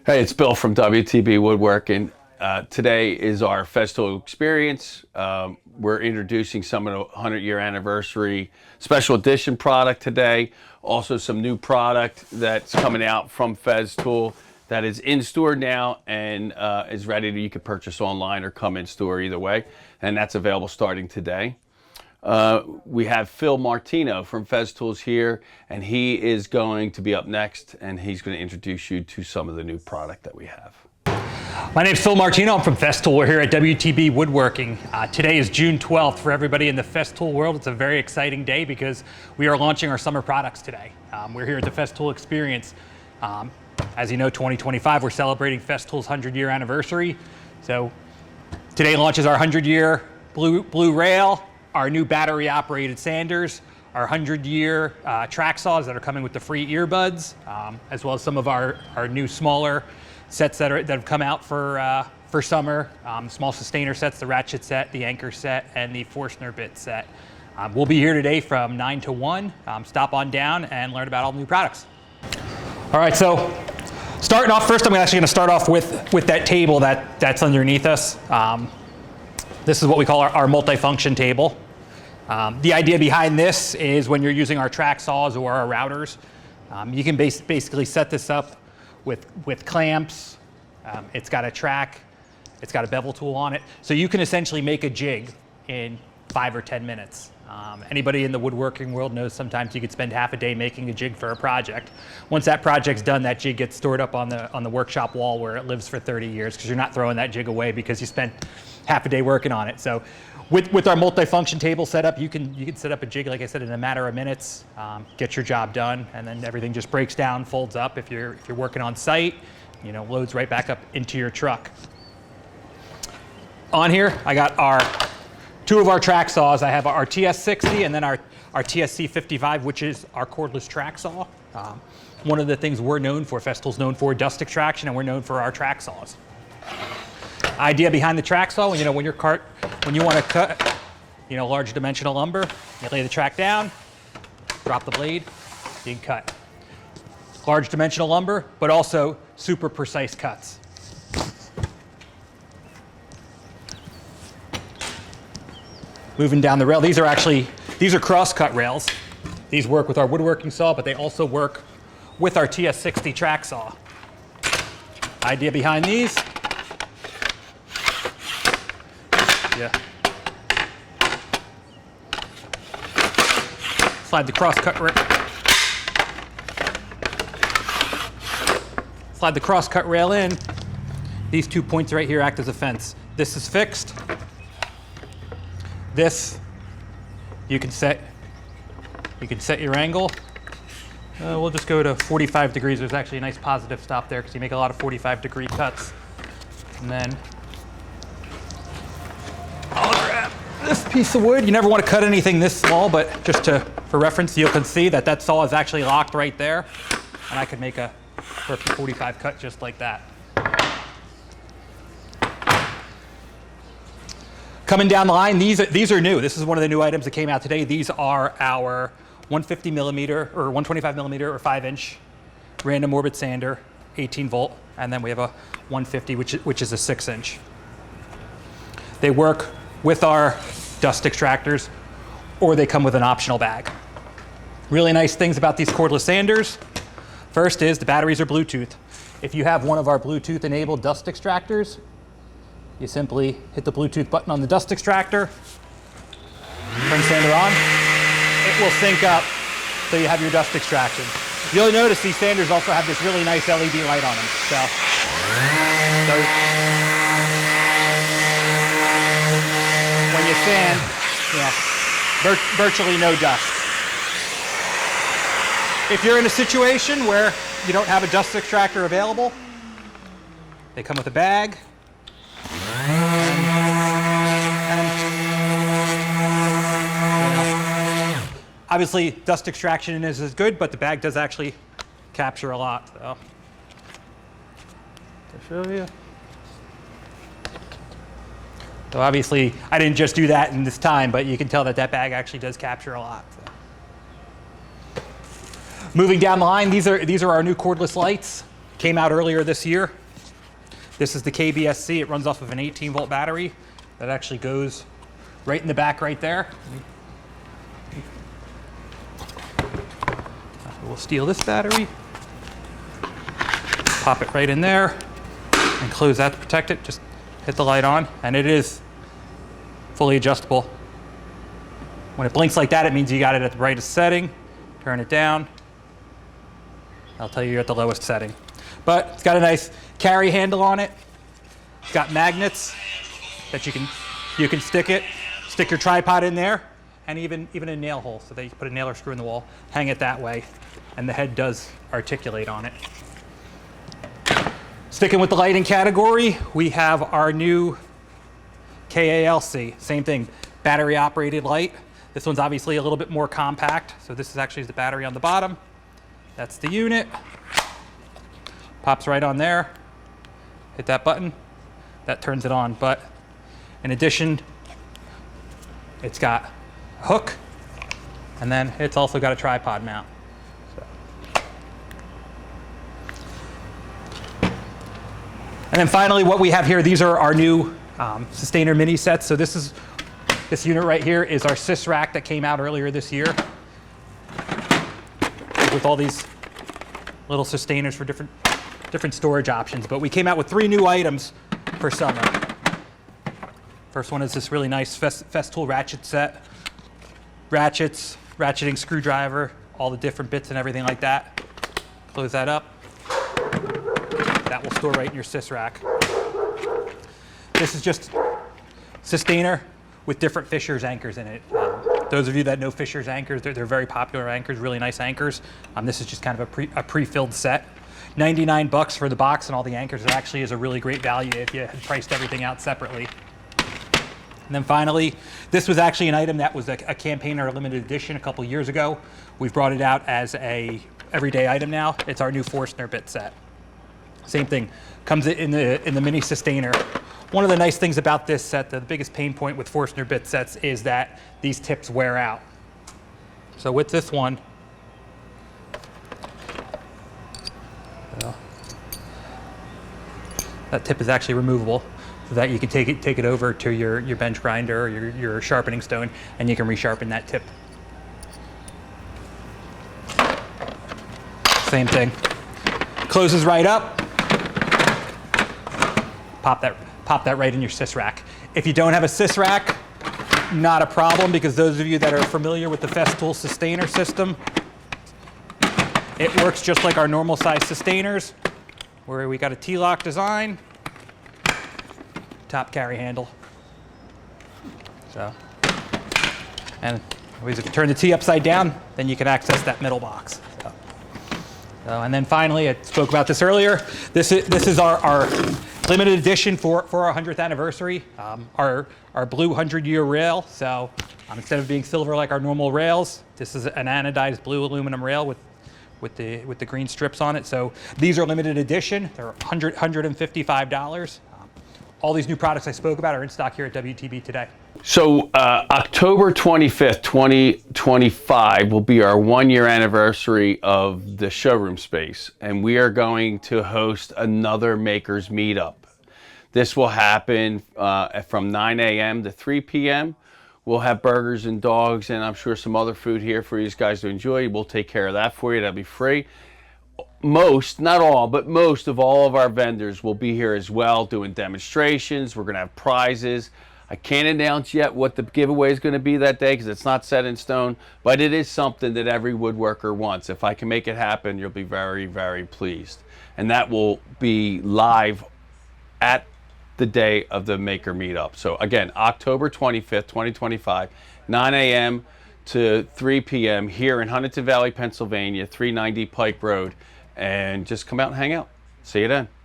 Hey, it's Bill from WTB Woodworking. Today is our Festool Experience. We're introducing some of the 100-year anniversary special edition product today. Also some new product that's coming out from Festool that is in store now and is ready you can purchase online or come in store either way. And that's available starting today. We have Phil Martino from Festool's here, and he is going to be up next, and he's going to introduce you to some of the new product that we have. My name's Phil Martino. I'm from Festool. We're here at WTB Woodworking. Today is June 12th. For everybody in the Festool world, it's a very exciting day because we are launching our summer products today. We're here at the Festool Experience. As you know, 2025, we're celebrating Festool's 100-year anniversary. So today launches our 100-year blue rail, our new battery-operated sanders, our 100-year track saws that are coming with the free earbuds, as well as some of our new smaller sets that have come out for summer. Small Systainer sets, the ratchet set, the anchor set, and the Forstner bit set. We'll be here today from 9 to 1. Stop on down and learn about all the new products. All right, so starting off first, I'm actually going to start off with that table that's underneath us. This is what we call our multifunction table. The idea behind this is when you're using our track saws or our routers, you can basically set this up with clamps. It's got a track, it's got a bevel tool on it. So you can essentially make a jig in 5 or 10 minutes. Anybody in the woodworking world knows sometimes you could spend half a day making a jig for a project. Once that project's done, that jig gets stored up on the workshop wall where it lives for 30 years because you're not throwing that jig away because you spent half a day working on it. So with our multifunction table setup, you can set up a jig, like I said, in a matter of minutes, get your job done, and then everything just breaks down, folds up. If you're working on site, loads right back up into your truck. On here, I got two of our track saws. I have our TS60 and then our TSC55, which is our cordless track saw. One of the things we're known for, Festool's known for dust extraction, and we're known for our track saws. Idea behind the track saw, when you want to cut, large dimensional lumber, you lay the track down, drop the blade, you can cut. Large dimensional lumber, but also super precise cuts. Moving down the rail, these are cross-cut rails. These work with our woodworking saw, but they also work with our TS60 track saw. Idea behind these, slide the cross-cut rail in. These 2 points right here act as a fence. This is fixed. This, you can set your angle. We'll just go to 45 degrees. There's actually a nice positive stop there because you make a lot of 45-degree cuts. And then I'll grab this piece of wood. You never want to cut anything this small, but just for reference, you can see that saw is actually locked right there. And I could make a perfect 45 cut just like that. Coming down the line, these are new. This is one of the new items that came out today. These are our 150 millimeter or 125 millimeter or 5-inch random orbit sander, 18 volt, and then we have a 150, which is a 6-inch. They work with our dust extractors, or they come with an optional bag. Really nice things about these cordless sanders. First is the batteries are Bluetooth. If you have one of our Bluetooth enabled dust extractors, you simply hit the Bluetooth button on the dust extractor, turn sander on, it will sync up so you have your dust extraction. You'll notice these sanders also have this really nice LED light on them. So when you sand, virtually no dust. If you're in a situation where you don't have a dust extractor available, they come with a bag. Obviously, dust extraction is as good, but the bag does actually capture a lot. So, to show you. So obviously, I didn't just do that in this time, but you can tell that bag actually does capture a lot. So. Moving down the line, these are our new cordless lights. Came out earlier this year. This is the KBSC. It runs off of an 18-volt battery that actually goes right in the back right there. We'll steal this battery, pop it right in there, and close that to protect it. Just hit the light on, and it is fully adjustable. When it blinks like that, it means you got it at the brightest setting. Turn it down. I'll tell you you're at the lowest setting. But it's got a nice carry handle on it. It's got magnets that you can stick your tripod in there, and even a nail hole, so that you can put a nail or screw in the wall, hang it that way, and the head does articulate on it. Sticking with the lighting category, we have our new KALC. Same thing, battery operated light. This one's obviously a little bit more compact. So this is actually the battery on the bottom. That's the unit. Pops right on there. Hit that button, that turns it on. But in addition, it's got a hook, and then it's also got a tripod mount. And then finally, what we have here, these are our new Systainer mini sets. So this unit right here is our Sys rack that came out earlier this year with all these little Systainers for different storage options. But we came out with 3 new items for summer. First one is this really nice Festool ratchet set. Ratchets, ratcheting screwdriver, all the different bits and everything like that. Close that up. That will store right in your Sys rack. This is just Systainer with different Fisher's anchors in it. Those of you that know Fisher's anchors, they're very popular anchors, really nice anchors. This is just kind of a pre-filled set. $99 for the box and all the anchors. It actually is a really great value if you had priced everything out separately. And then finally, this was actually an item that was a campaign or a limited edition a couple years ago. We've brought it out as a everyday item now. It's our new Forstner bit set. Same thing, comes in the mini Systainer. One of the nice things about this set, the biggest pain point with Forstner bit sets, is that these tips wear out. So with this one, that tip is actually removable, so that you can take it over to your bench grinder or your sharpening stone, and you can resharpen that tip. Same thing. Closes right up. Pop that right in your Sys rack. If you don't have a Sys rack, not a problem, because those of you that are familiar with the Festool Systainer system, it works just like our normal size Systainers, where we got a T-lock design, top carry handle. So, and if you turn the T upside down, then you can access that middle box. So, and then finally, I spoke about this earlier. This is our limited edition for our 100th anniversary. Our blue 100-year rail. So instead of being silver like our normal rails, this is an anodized blue aluminum rail with the green strips on it. So these are limited edition. They're $155. All these new products I spoke about are in stock here at WTB today. So October 25th, 2025 will be our 1-year anniversary of the showroom space, and we are going to host another Makers Meetup. This will happen from 9 a.m. to 3 p.m. We'll have burgers and dogs, and I'm sure some other food here for you guys to enjoy. We'll take care of that for you. That'll be free. Most, not all, but most of all of our vendors will be here as well doing demonstrations. We're going to have prizes. I can't announce yet what the giveaway is going to be that day because it's not set in stone, but it is something that every woodworker wants. If I can make it happen, you'll be very, very pleased. And that will be live at the day of the Maker Meetup. So again, October 25th, 2025, 9 a.m. to 3 p.m. here in Huntingdon Valley, Pennsylvania, 390 Pike Road. And just come out and hang out. See you then.